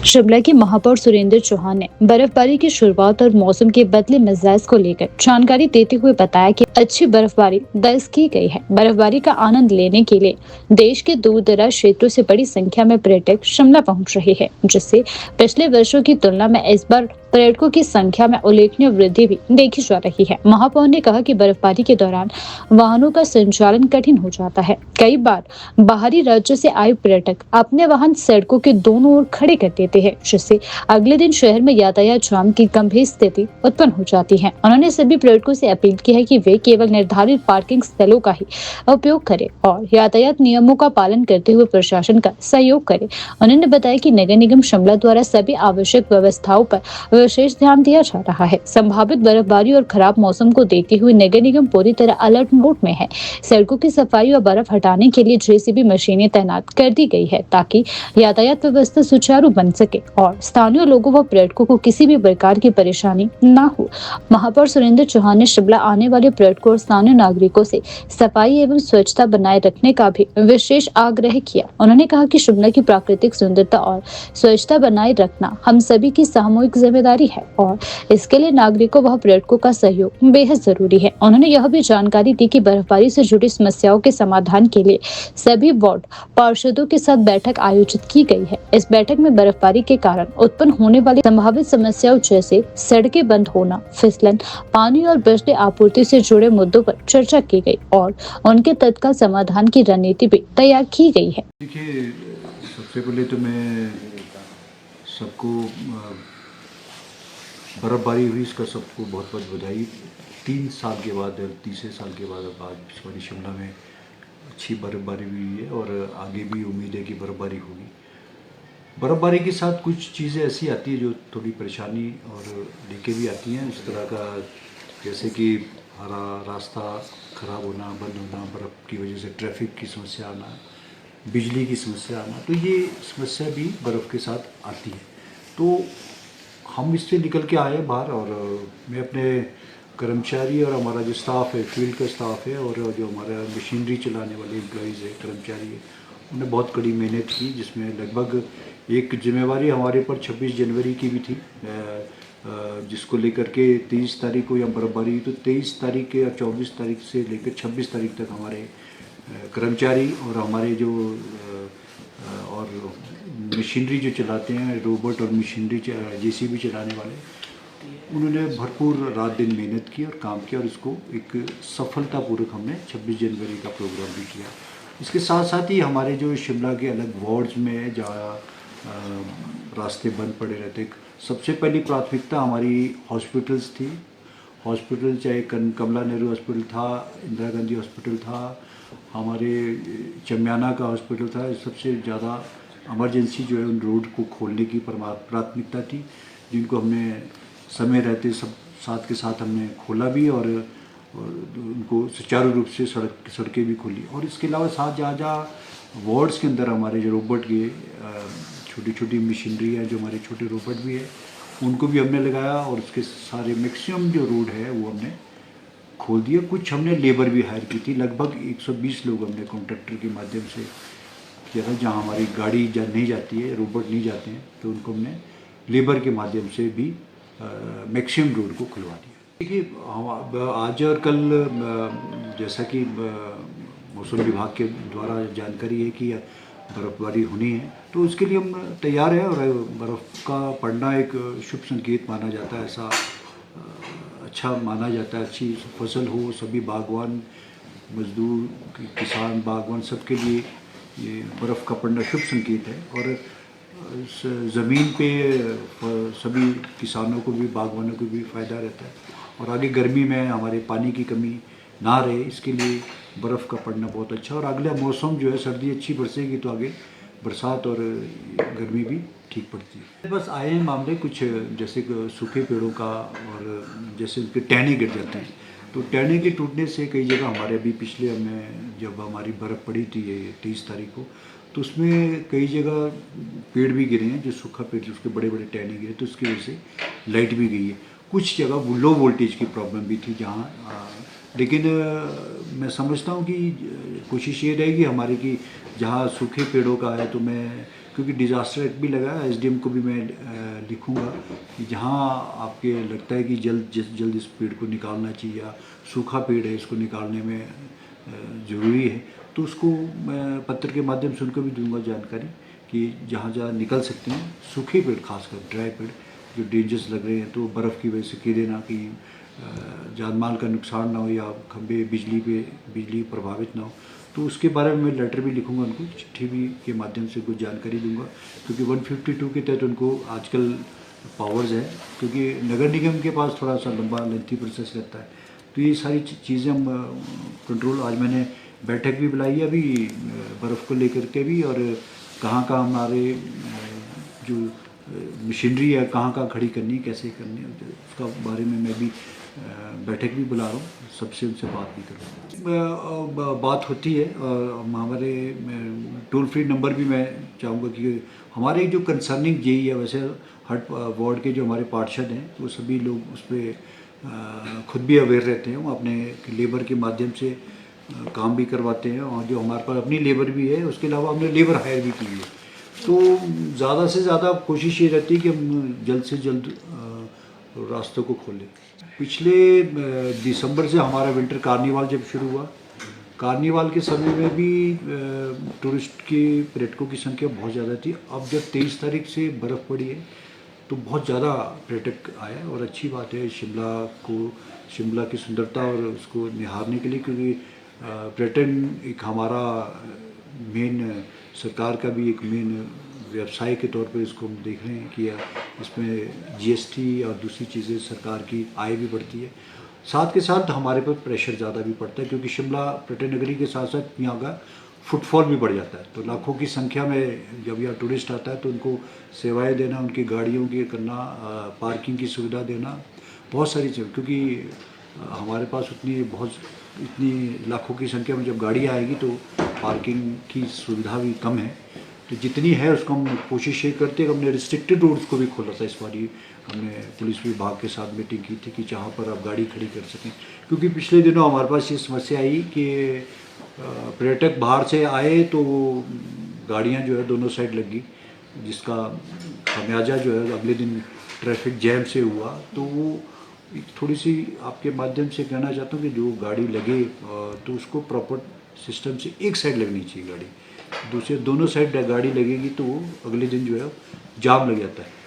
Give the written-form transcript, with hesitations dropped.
शिमला के महापौर सुरेंद्र चौहान ने बर्फबारी की शुरुआत और मौसम के बदले मिजाज को लेकर जानकारी देते हुए बताया कि अच्छी बर्फबारी दर्ज की गई है। बर्फबारी का आनंद लेने के लिए देश के दूर दराज क्षेत्रों से बड़ी संख्या में पर्यटक शिमला पहुंच रहे हैं, जिससे पिछले वर्षों की तुलना में इस बार पर्यटकों की संख्या में उल्लेखनीय वृद्धि भी देखी जा रही है। महापौर ने कहा कि बर्फबारी के दौरान वाहनों का संचालन कठिन हो जाता है। कई बार बाहरी राज्यों से आए पर्यटक अपने वाहन सड़कों के दोनों ओर खड़े कर देते हैं, जिससे अगले दिन शहर में यातायात जाम की गंभीर स्थिति उत्पन्न हो जाती है। उन्होंने सभी पर्यटकों से अपील की है कि वे केवल निर्धारित पार्किंग स्थलों का ही उपयोग करें और यातायात नियमों का पालन करते हुए प्रशासन का सहयोग करें। उन्होंने बताया कि नगर निगम शिमला द्वारा सभी आवश्यक व्यवस्थाओं पर विशेष ध्यान दिया जा रहा है। संभावित बर्फबारी और खराब मौसम को देखते हुए नगर निगम पूरी तरह अलर्ट मोड में है। सड़कों की सफाई और बर्फ हटाने के लिए जेसीबी मशीनें तैनात कर दी गई है, ताकि यातायात व्यवस्था सुचारू बन सके और स्थानीय लोगों व पर्यटकों को किसी भी प्रकार की परेशानी न हो। महापौर सुरेंद्र चौहान ने शिमला आने वाले पर्यटकों और स्थानीय नागरिकों से सफाई एवं स्वच्छता बनाए रखने का भी विशेष आग्रह किया। उन्होंने कहा कि शिमला की प्राकृतिक सुंदरता और स्वच्छता बनाए रखना हम सभी की सामूहिक जिम्मेदारी है और इसके लिए नागरिकों व पर्यटकों का सहयोग बेहद जरूरी है। उन्होंने यह भी जानकारी दी कि बर्फबारी से जुड़ी समस्याओं के समाधान के लिए सभी वार्ड पार्षदों के साथ बैठक आयोजित की गई है। इस बैठक में बर्फबारी के कारण उत्पन्न होने वाली संभावित समस्याओं जैसे सड़कें बंद होना, फिसलन, पानी और बिजली आपूर्ति से जुड़े मुद्दों पर चर्चा की गई और उनके तत्काल समाधान की रणनीति भी तैयार की गई है। देखिए, सबसे पहले तो मैं सबको बर्फ़बारी हुई इसका सबको बहुत बहुत बधाई। 3 साल के बाद, तीसरे साल के बाद अब आज इस बार शिमला में अच्छी बर्फ़बारी हुई है और आगे भी उम्मीद है कि बर्फ़बारी होगी। बर्फ़बारी के साथ कुछ चीज़ें ऐसी आती है जो थोड़ी परेशानी और लेके भी आती हैं इस तरह का, जैसे कि हरा रास्ता ख़राब होना, बंद होना, बर्फ़ की वजह से ट्रैफिक की समस्या आना, बिजली की समस्या आना, तो ये समस्या भी बर्फ़ के साथ आती है। तो हम इससे निकल के आए बाहर और मैं अपने कर्मचारी और हमारा जो स्टाफ है, फील्ड का स्टाफ है और जो हमारा मशीनरी चलाने वाले एम्प्लॉइज़ है, कर्मचारी है, उन्होंने बहुत कड़ी मेहनत की, जिसमें लगभग एक जिम्मेवारी हमारे ऊपर 26 जनवरी की भी थी, जिसको लेकर के 23 तारीख को या बर्फ़बारी हुई, तो 23 तारीख के या 24 तारीख से लेकर 26 तारीख तक हमारे कर्मचारी और हमारे जो और मशीनरी जो चलाते हैं, रोबोट और मशीनरी जेसीबी चलाने वाले, उन्होंने भरपूर रात दिन मेहनत की और काम किया और इसको एक सफलतापूर्वक हमने 26 जनवरी का प्रोग्राम भी किया। इसके साथ साथ ही हमारे जो शिमला के अलग वार्ड्स में जहाँ रास्ते बंद पड़े रहते, सबसे पहली प्राथमिकता हमारी हॉस्पिटल्स थी। हॉस्पिटल चाहे कमला नेहरू हॉस्पिटल था, इंदिरा गांधी हॉस्पिटल था, हमारे चमियाना का हॉस्पिटल था, सबसे ज़्यादा इमरजेंसी जो है उन रोड को खोलने की प्राथमिकता थी, जिनको हमने समय रहते सब साथ के साथ हमने खोला भी और उनको सुचारू रूप से सड़कें भी खोली। और इसके अलावा साथ जहाँ जहाँ वार्ड्स के अंदर हमारे जो रोबोट के छोटी छोटी मशीनरी है, जो हमारे छोटे रोबोट भी है, उनको भी हमने लगाया और उसके सारे मैक्सिमम जो रोड है वो हमने खोल दिया। कुछ हमने लेबर भी हायर की थी, लगभग 120 लोग हमने कॉन्ट्रैक्टर के माध्यम से किया था। जहाँ हमारी गाड़ी नहीं जाती है, रोबोट नहीं जाते हैं, तो उनको हमने लेबर के माध्यम से भी मैक्सिमम रोड को खुलवा दिया। देखिए, आज और कल जैसा कि मौसम विभाग के द्वारा जानकारी है कि बर्फ़बारी होनी है, तो उसके लिए हम तैयार हैं और बर्फ़ का पड़ना एक शुभ संकेत माना जाता है, ऐसा अच्छा माना जाता है। अच्छी फसल हो, सभी बागवान, मजदूर, किसान, बागवान सबके लिए ये बर्फ़ का पड़ना शुभ संकेत है और इस ज़मीन पे सभी किसानों को भी, बागवानों को भी फ़ायदा रहता है और आगे गर्मी में हमारे पानी की कमी ना रहे, इसके लिए बर्फ़ का पड़ना बहुत अच्छा। और अगला मौसम जो है, सर्दी अच्छी बरसेगी तो आगे बरसात और गर्मी भी ठीक पड़ती है। बस आए हैं मामले कुछ, जैसे सूखे पेड़ों का और जैसे उनके टहने गिर जाते हैं, तो टहने के टूटने से कई जगह हमारे अभी पिछले हमें जब हमारी बर्फ़ पड़ी थी ये 23 तारीख को, तो उसमें कई जगह पेड़ भी गिरे हैं, जो सूखा पेड़ उसके बड़े बड़े टहने गिरे, तो उसकी वजह से लाइट भी गई है। कुछ जगह लो वोल्टेज की प्रॉब्लम भी थी, जहाँ लेकिन मैं समझता हूँ कि कोशिश ये रहेगी हमारी कि जहाँ सूखे पेड़ों का है तो मैं, क्योंकि डिज़ास्टर एक्ट भी लगा है, एसडीएम को भी मैं लिखूँगा कि जहाँ आपके लगता है कि जल्द इस पेड़ को निकालना चाहिए या सूखा पेड़ है इसको निकालने में ज़रूरी है, तो उसको मैं पत्र के माध्यम से उनको भी दूंगा जानकारी कि जहाँ जहाँ निकल सकते हैं सूखे पेड़, खासकर ड्राई पेड़ जो डेंजरस लग रहे हैं, तो बर्फ़ की वजह से गिरे ना, कि जान माल का नुकसान ना हो या खंभे बिजली प्रभावित ना हो, तो उसके बारे में मैं लेटर भी लिखूंगा उनको, चिट्ठी भी के माध्यम से कुछ जानकारी दूंगा, क्योंकि 152 के तहत उनको आजकल पावर्स है, क्योंकि नगर निगम के पास थोड़ा सा लंबा लेंथी प्रोसेस रहता है, तो ये सारी चीज़ें हम कंट्रोल, आज मैंने बैठक भी बुलाई है अभी बर्फ़ को लेकर के भी, और कहाँ कहाँ हमारे जो मशीनरी है कहाँ कहाँ खड़ी करनी, कैसे करनी है, उसका बारे में मैं भी बैठक भी बुला रहा हूँ, सबसे उनसे बात भी कर रहा हूँ। बात होती है, हमारे टोल फ्री नंबर भी मैं चाहूँगा कि हमारे जो कंसर्निंग जेई है, वैसे हर वार्ड के जो हमारे पार्षद हैं वो सभी लोग उस पर खुद भी अवेयर रहते हैं, वो अपने लेबर के माध्यम से काम भी करवाते हैं, और जो हमारे पास अपनी लेबर भी है, उसके अलावा हमने लेबर हायर भी की है, तो ज़्यादा से ज़्यादा कोशिश ये रहती है कि हम जल्द से जल्द रास्तों को खोलें। पिछले दिसंबर से हमारा विंटर कार्निवाल जब शुरू हुआ, कार्निवाल के समय में भी टूरिस्ट के पर्यटकों की संख्या बहुत ज़्यादा थी। अब जब 23 तारीख से बर्फ़ पड़ी है तो बहुत ज़्यादा पर्यटक आए, और अच्छी बात है शिमला की सुंदरता और उसको निहारने के लिए, क्योंकि पर्यटन एक हमारा मेन, सरकार का भी एक मेन व्यवसाय के तौर पर इसको हम देख रहे हैं कि इसमें जीएसटी और दूसरी चीज़ें, सरकार की आय भी बढ़ती है, साथ के साथ हमारे पर प्रेशर ज़्यादा भी पड़ता है, क्योंकि शिमला पर्यटन नगरी के साथ साथ यहाँ का फुटफॉल भी बढ़ जाता है, तो लाखों की संख्या में जब यहाँ टूरिस्ट आता है तो उनको सेवाएं देना, उनकी गाड़ियों की करना, पार्किंग की सुविधा देना, बहुत सारी चीज़, क्योंकि हमारे पास इतनी लाखों की संख्या में जब गाड़ी आएगी तो पार्किंग की सुविधा भी कम है, तो जितनी है उसको हम कोशिश ये करते हैं कि हमने रिस्ट्रिक्टेड रोड्स को भी खोला था इस बार। हमने पुलिस विभाग के साथ मीटिंग की थी कि जहाँ पर आप गाड़ी खड़ी कर सकें, क्योंकि पिछले दिनों हमारे पास ये समस्या आई कि पर्यटक बाहर से आए तो गाड़ियाँ जो है दोनों साइड लग गई, जिसका खामियाजा जो है अगले दिन ट्रैफिक जैम से हुआ। तो वो थोड़ी सी आपके माध्यम से कहना चाहता हूँ कि जो गाड़ी लगे तो उसको प्रॉपर सिस्टम से एक साइड लगनी चाहिए गाड़ी, दोनों साइड गाड़ी लगेगी तो वो अगले दिन जो है जाम लग जाता है।